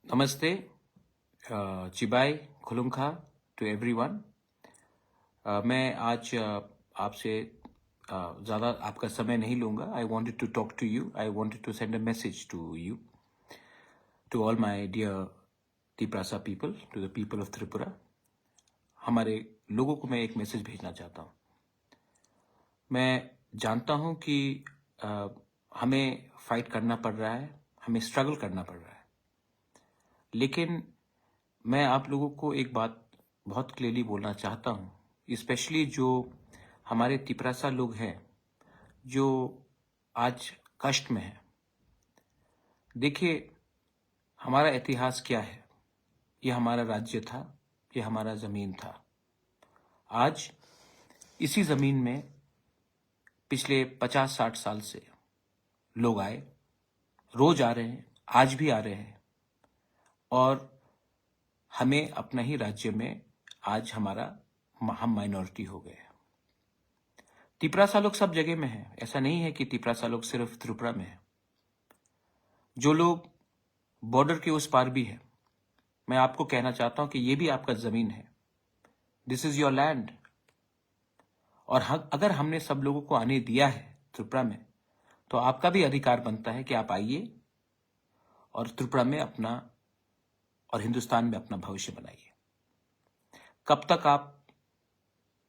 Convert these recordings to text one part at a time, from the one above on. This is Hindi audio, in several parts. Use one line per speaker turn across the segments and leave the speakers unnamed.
नमस्ते, चिबाई खुलुमखा टू एवरीवन। मैं आज आपसे ज़्यादा आपका समय नहीं लूँगा। I wanted to talk to you, I wanted to send a message to you, to all my dear Tiprasa people, to the people of Tripura. हमारे लोगों को मैं एक मैसेज भेजना चाहता हूँ। मैं जानता हूँ कि हमें फाइट करना पड़ रहा है, हमें स्ट्रगल करना पड़ रहा है, लेकिन मैं आप लोगों को एक बात बहुत क्लियरली बोलना चाहता हूँ, स्पेशली जो हमारे तिपरासा लोग हैं जो आज कष्ट में हैं। देखिए, हमारा इतिहास क्या है? ये हमारा राज्य था, ये हमारा ज़मीन था। आज इसी ज़मीन में पिछले 50-60 साल से लोग आए, रोज आ रहे हैं, आज भी आ रहे हैं, और हमें अपना ही राज्य में आज हम माइनॉरिटी हो गए। तिपरासा लोग सब जगह में हैं। ऐसा नहीं है कि तिपरासा लोग सिर्फ त्रिपुरा में हैं। जो लोग बॉर्डर के उस पार भी हैं, मैं आपको कहना चाहता हूं कि ये भी आपका जमीन है। This is your land. और अगर हमने सब लोगों को आने दिया है त्रिपुरा में, तो आपका भी अधिकार बनता है कि आप आइए और त्रिपुरा में अपना और हिंदुस्तान में अपना भविष्य बनाइए। कब तक आप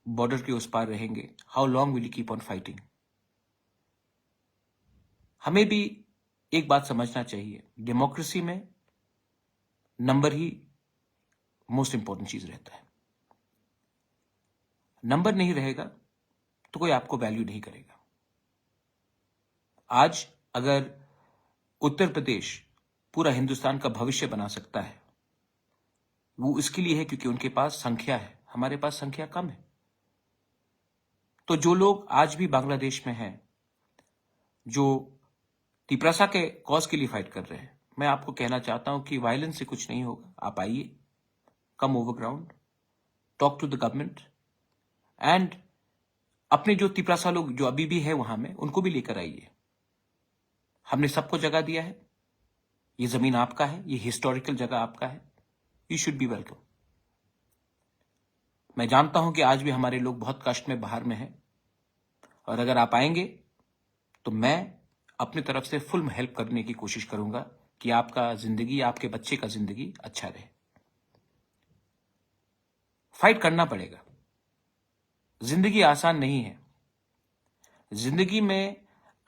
बॉर्डर के उस पार रहेंगे? How long will you keep on fighting? हमें भी एक बात समझना चाहिए, डेमोक्रेसी में नंबर ही मोस्ट इंपॉर्टेंट चीज रहता है। नंबर नहीं रहेगा तो कोई आपको वैल्यू नहीं करेगा। आज अगर उत्तर प्रदेश पूरा हिंदुस्तान का भविष्य बना सकता है, वो इसके लिए है क्योंकि उनके पास संख्या है, हमारे पास संख्या कम है। तो जो लोग आज भी बांग्लादेश में हैं, जो तिपरासा के कॉज के लिए फाइट कर रहे हैं, मैं आपको कहना चाहता हूं कि वायलेंस से कुछ नहीं होगा। आप आइए, come over ground, talk to the government, and अपने जो तिपरासा लोग जो अभी भी है वहां में, उनको भी लेकर आइए। हमने सबको जगह दिया है। ये जमीन आपका है, ये हिस्टोरिकल जगह आपका है। You should be welcome. मैं जानता हूं कि आज भी हमारे लोग बहुत कष्ट में बाहर में हैं, और अगर आप आएंगे तो मैं अपनी तरफ से फुल हेल्प करने की कोशिश करूंगा कि आपका जिंदगी, आपके बच्चे का जिंदगी अच्छा रहे। फाइट करना पड़ेगा। जिंदगी आसान नहीं है। जिंदगी में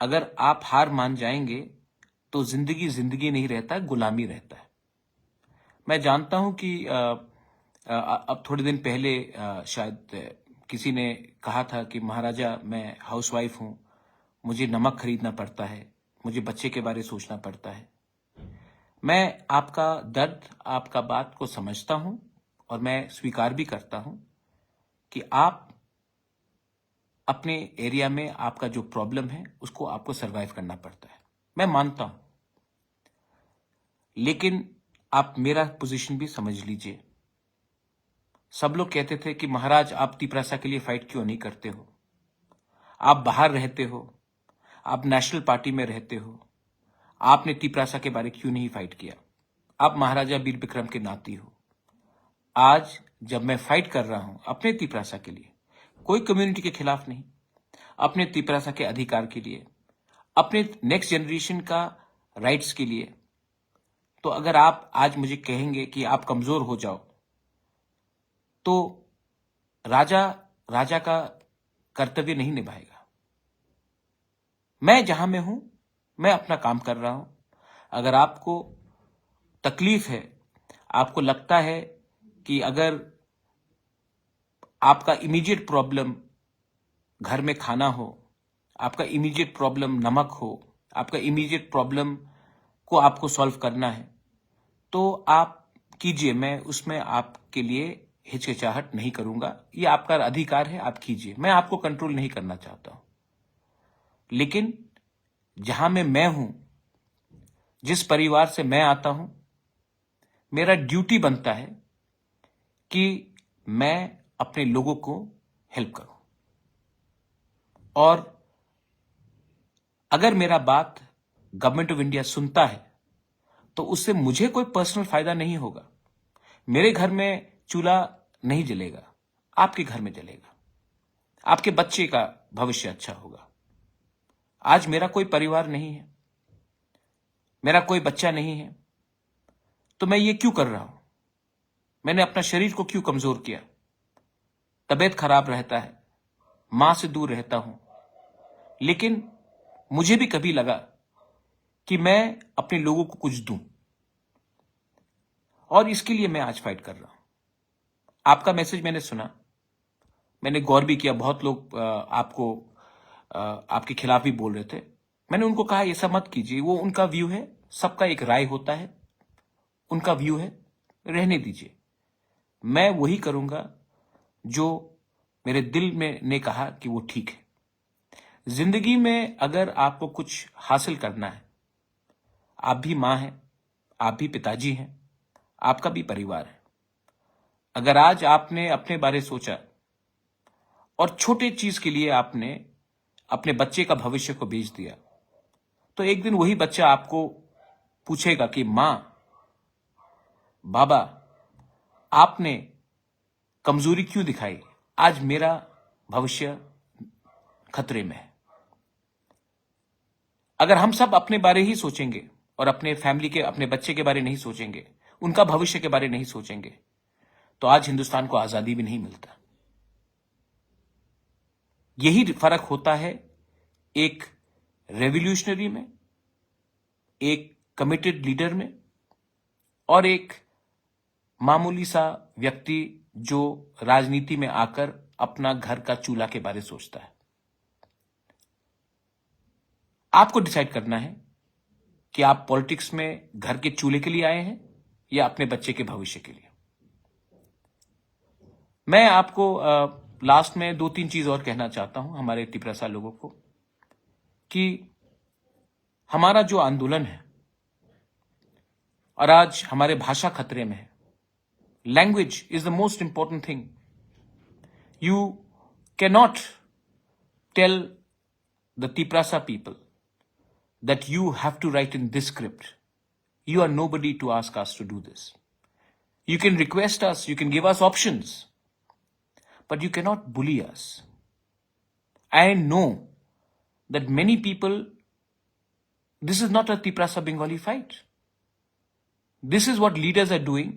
अगर आप हार मान जाएंगे तो जिंदगी जिंदगी नहीं रहता है, गुलामी रहता है। मैं जानता हूं कि अब थोड़े दिन पहले शायद किसी ने कहा था कि महाराजा, मैं हाउसवाइफ हूं, मुझे नमक खरीदना पड़ता है, मुझे बच्चे के बारे में सोचना पड़ता है। मैं आपका दर्द, आपका बात को समझता हूं, और मैं स्वीकार भी करता हूं कि आप अपने एरिया में आपका जो प्रॉब्लम है उसको आपको सरवाइव करना पड़ता है। मैं मानता हूं, लेकिन आप मेरा पोजीशन भी समझ लीजिए। सब लोग कहते थे कि महाराज, आप तिपरासा के लिए फाइट क्यों नहीं करते हो? आप बाहर रहते हो, आप नेशनल पार्टी में रहते हो, आपने तिपरासा के बारे क्यों नहीं फाइट किया? आप महाराजा वीर विक्रम के नाती हो। आज जब मैं फाइट कर रहा हूं अपने तिपरासा के लिए, कोई कम्युनिटी के खिलाफ नहीं, अपने तिपरासा के अधिकार के लिए, अपने नेक्स्ट जनरेशन का राइट्स के लिए, तो अगर आप आज मुझे कहेंगे कि आप कमजोर हो जाओ, तो राजा राजा का कर्तव्य नहीं निभाएगा। मैं जहां में हूं, मैं अपना काम कर रहा हूं। अगर आपको तकलीफ है, आपको लगता है कि अगर आपका इमीडिएट प्रॉब्लम घर में खाना हो, आपका इमीडिएट प्रॉब्लम नमक हो, आपका इमीडिएट प्रॉब्लम को आपको सॉल्व करना है, तो आप कीजिए। मैं उसमें आपके लिए हिचकिचाहट नहीं करूंगा। ये आपका अधिकार है, आप कीजिए। मैं आपको कंट्रोल नहीं करना चाहता हूं, लेकिन जहां में मैं हूं, जिस परिवार से मैं आता हूं, मेरा ड्यूटी बनता है कि मैं अपने लोगों को हेल्प करूं। और अगर मेरा बात गवर्नमेंट ऑफ इंडिया सुनता है, तो उससे मुझे कोई पर्सनल फायदा नहीं होगा। मेरे घर में चूल्हा नहीं जलेगा, आपके घर में जलेगा, आपके बच्चे का भविष्य अच्छा होगा। आज मेरा कोई परिवार नहीं है, मेरा कोई बच्चा नहीं है, तो मैं ये क्यों कर रहा हूं? मैंने अपना शरीर को क्यों कमजोर किया? तबीयत खराब रहता है, मां से दूर रहता हूं, लेकिन मुझे भी कभी लगा कि मैं अपने लोगों को कुछ दूं, और इसके लिए मैं आज फाइट कर रहा हूं। आपका मैसेज मैंने सुना, मैंने गौर भी किया। बहुत लोग आपके खिलाफ भी बोल रहे थे। मैंने उनको कहा ऐसा मत कीजिए, वो उनका व्यू है, सबका एक राय होता है, उनका व्यू है, रहने दीजिए। मैं वही करूंगा जो मेरे दिल में ने कहा कि वो ठीक है। जिंदगी में अगर आपको कुछ हासिल करना है, आप भी मां हैं, आप भी पिताजी हैं, आपका भी परिवार है। अगर आज आपने अपने बारे सोचा और छोटे चीज के लिए आपने अपने बच्चे का भविष्य को बेच दिया, तो एक दिन वही बच्चा आपको पूछेगा कि मां, बाबा, आपने कमजोरी क्यों दिखाई? आज मेरा भविष्य खतरे में है। अगर हम सब अपने बारे ही सोचेंगे और अपने फैमिली के, अपने बच्चे के बारे नहीं सोचेंगे, उनका भविष्य के बारे नहीं सोचेंगे, तो आज हिंदुस्तान को आजादी भी नहीं मिलता। यही फर्क होता है एक रेवोल्यूशनरी में, एक कमिटेड लीडर में, और एक मामूली सा व्यक्ति जो राजनीति में आकर अपना घर का चूल्हा के बारे सोचता है। आपको डिसाइड करना है कि आप पॉलिटिक्स में घर के चूल्हे के लिए आए हैं या अपने बच्चे के भविष्य के लिए। मैं आपको लास्ट में 2-3 चीज और कहना चाहता हूं हमारे तिपरासा लोगों को, कि हमारा जो आंदोलन है, और आज हमारे भाषा खतरे में है। Language is the most important thing. You can not tell the Tiprasa people that you have to write in this script. You are nobody to ask us to do this. You can request us, you can give us options, but you cannot bully us. I know that many people, this is not a Tiprasa Bengali fight. This is what leaders are doing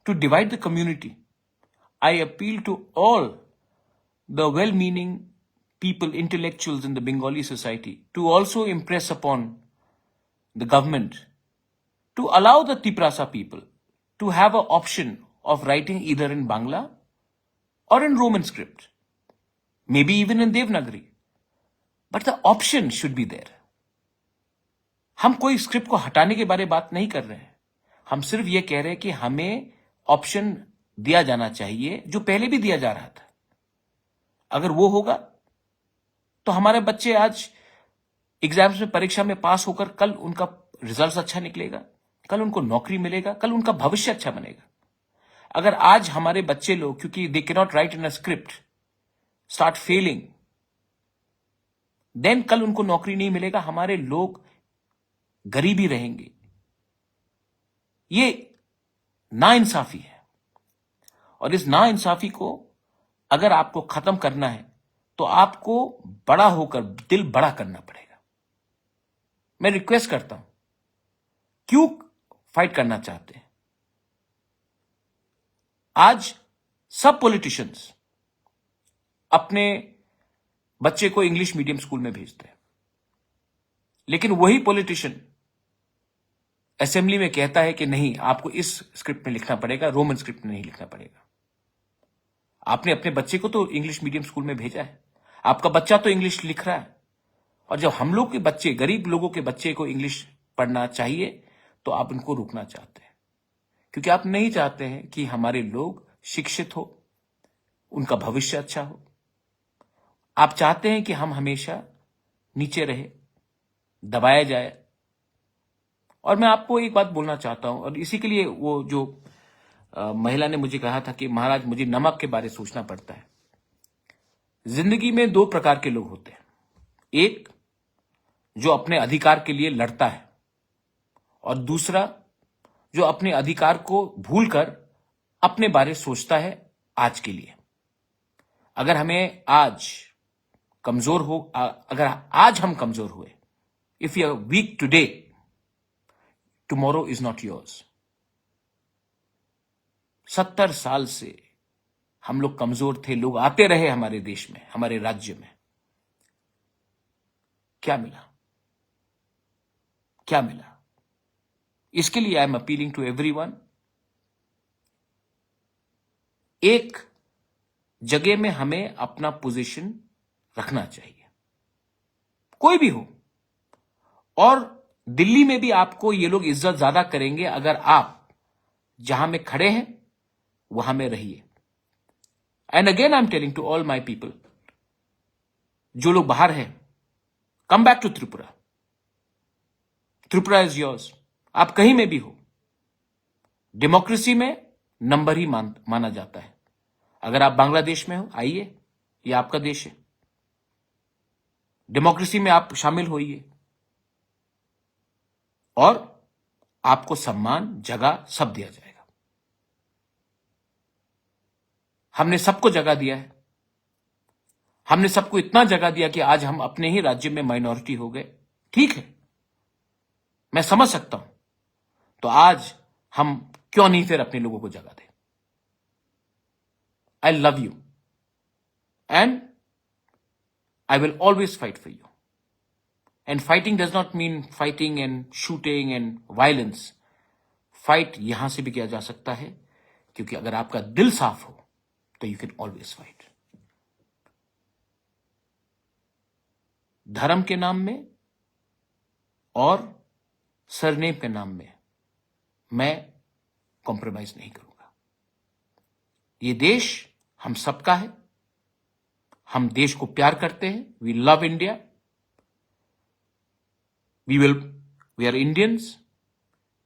to divide the community. I appeal to all the well-meaning people, intellectuals in the Bengali society, to also impress upon the government to allow the Tiprasa people to have an option of writing either in Bangla or in Roman script, maybe even in Devanagari, but the option should be there. हम कोई स्क्रिप्ट को हटाने के बारे बात नहीं कर रहे हैं, हम सिर्फ ये कह रहे हैं कि हमें ऑप्शन दिया जाना चाहिए जो पहले भी दिया जा रहा था। अगर वो होगा तो हमारे बच्चे आज एग्जाम्स में, परीक्षा में पास होकर कल उनका रिजल्ट अच्छा निकलेगा, कल उनको नौकरी मिलेगा, कल उनका भविष्य अच्छा बनेगा। अगर आज हमारे बच्चे लोग, क्योंकि they can not write in a script, start failing, then कल उनको नौकरी नहीं मिलेगा, हमारे लोग गरीबी रहेंगे। ये नाइंसाफी है, और इस नाइंसाफी को अगर आपको खत्म करना है तो आपको बड़ा होकर दिल बड़ा करना पड़ेगा। मैं रिक्वेस्ट करता हूं, क्यों फाइट करना चाहते हैं? आज सब पॉलिटिशियंस अपने बच्चे को इंग्लिश मीडियम स्कूल में भेजते हैं, लेकिन वही पॉलिटिशियन असेंबली में कहता है कि नहीं, आपको इस स्क्रिप्ट में लिखना पड़ेगा, रोमन स्क्रिप्ट में नहीं लिखना पड़ेगा। आपने अपने बच्चे को तो इंग्लिश मीडियम स्कूल में भेजा है, आपका बच्चा तो इंग्लिश लिख रहा है, और जब हम लोग के बच्चे, गरीब लोगों के बच्चे को इंग्लिश पढ़ना चाहिए, तो आप उनको रोकना चाहते हैं, क्योंकि आप नहीं चाहते हैं कि हमारे लोग शिक्षित हो, उनका भविष्य अच्छा हो। आप चाहते हैं कि हम हमेशा नीचे रहे, दबाया जाए। और मैं आपको एक बात बोलना चाहता हूं, और इसी के लिए वो जो महिला ने मुझे कहा था कि महाराज मुझे नमक के बारे सोचना पड़ता है। जिंदगी में 2 प्रकार के लोग होते हैं, एक जो अपने अधिकार के लिए लड़ता है, और दूसरा जो अपने अधिकार को भूलकर अपने बारे सोचता है आज के लिए। अगर हमें आज कमजोर हो, अगर आज हम कमजोर हुए, if you are weak today, tomorrow is not yours. 70 साल से हम लोग कमजोर थे, लोग आते रहे हमारे देश में, हमारे राज्य में। क्या मिला? क्या मिला? इसके लिए I am appealing to everyone, एक जगह में हमें अपना पोजीशन रखना चाहिए, कोई भी हो। और दिल्ली में भी आपको ये लोग इज्जत ज्यादा करेंगे अगर आप जहां में खड़े हैं वहां में रहिए। And again I am telling to all my people, जो लोग बाहर हैं, come back to Tripura. Tripura is yours. आप कहीं में भी हो, डेमोक्रेसी में नंबर ही माना जाता है। अगर आप बांग्लादेश में हो, आइए, ये आपका देश है। डेमोक्रेसी में आप शामिल होइए और आपको सम्मान, जगह सब दिया जाएगा। हमने सबको जगह दिया है। हमने सबको इतना जगह दिया कि आज हम अपने ही राज्य में माइनॉरिटी हो गए। ठीक है, मैं समझ सकता हूं। तो आज हम क्यों नहीं फिर अपने लोगों को जगह दें? I love you and I will always fight for you. And fighting does not mean fighting and shooting and violence. Fight यहां से भी किया जा सकता है, क्योंकि अगर आपका दिल साफ हो तो you can always fight. धर्म के नाम में और सरनेम के नाम में मैं कॉम्प्रोमाइज नहीं करूंगा। ये देश हम सबका है। हम देश को प्यार करते हैं। We love India. We are Indians,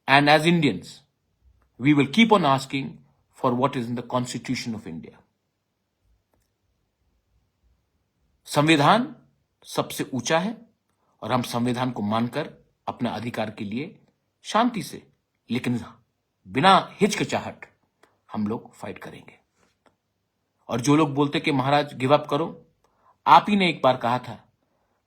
and as Indians we will keep on asking for what is in the constitution of India. संविधान सबसे ऊंचा है और हम संविधान को मानकर अपने अधिकार के लिए शांति से, लेकिन बिना हिचकिचाहट हम लोग फाइट करेंगे। और जो लोग बोलते कि महाराज गिव अप करो, आप ही ने एक बार कहा था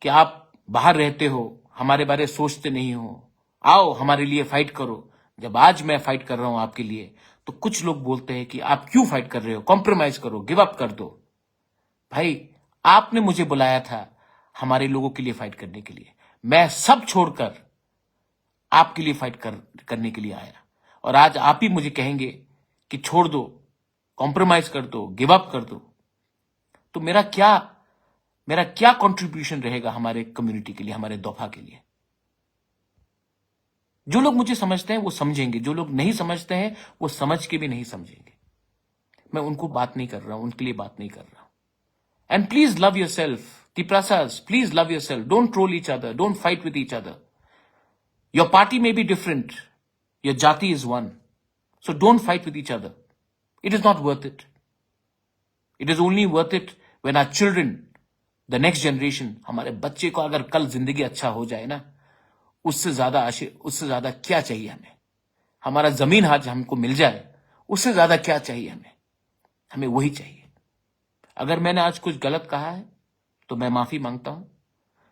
कि आप बाहर रहते हो, हमारे बारे सोचते नहीं हो, आओ हमारे लिए फाइट करो। जब आज मैं फाइट कर रहा हूं आपके लिए, तो कुछ लोग बोलते हैं कि आप क्यों फाइट कर रहे हो, कॉम्प्रोमाइज करो, गिव अप कर दो। भाई, आपने मुझे बुलाया था हमारे लोगों के लिए फाइट करने के लिए। मैं सब छोड़कर आपके लिए फाइट करने के लिए आया, और आज आप ही मुझे कहेंगे कि छोड़ दो, कॉम्प्रोमाइज कर दो, गिव अप कर दो। तो मेरा क्या कंट्रीब्यूशन रहेगा हमारे कम्युनिटी के लिए, हमारे दोफा के लिए? जो लोग मुझे समझते हैं वो समझेंगे, जो लोग नहीं समझते हैं वो समझ के भी नहीं समझेंगे। मैं उनको बात नहीं कर रहा हूं, उनके लिए बात नहीं कर रहा हूं। And please love yourself, Tiprasas, please love yourself. Don't troll each other, don't fight with each other. Your party may be different, your jati is one, so don't fight with each other. It is not worth it. It is only worth it when our children, the next generation, हमारे बच्चे को अगर कल जिंदगी अच्छा हो जाए ना, उससे ज्यादा क्या चाहिए हमें? हमारा जमीन आज हमको मिल जाए, उससे ज्यादा क्या चाहिए हमें? हमें वही चाहिए। अगर मैंने आज कुछ गलत कहा है तो मैं माफी मांगता हूं,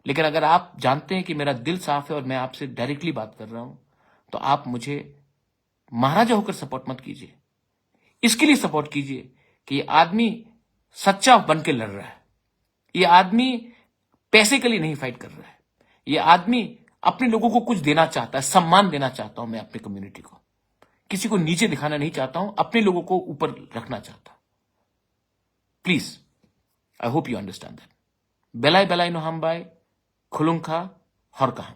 लेकिन अगर आप जानते हैं कि मेरा दिल साफ है और मैं आपसे डायरेक्टली बात कर रहा हूं, तो आप मुझे महाराजा होकर सपोर्ट मत कीजिए। इसके लिए सपोर्ट कीजिए कि ये आदमी सच्चा बन के लड़ रहा है। ये आदमी पैसे के लिए नहीं फाइट कर रहा है। ये आदमी अपने लोगों को कुछ देना चाहता है, सम्मान देना चाहता हूं मैं अपनी कम्युनिटी को। किसी को नीचे दिखाना नहीं चाहता हूं, अपने लोगों को ऊपर रखना चाहता हूं। Please, I hope you understand that. बेलाई बेलाई नो हम बाय खुलुंखा हर कहा।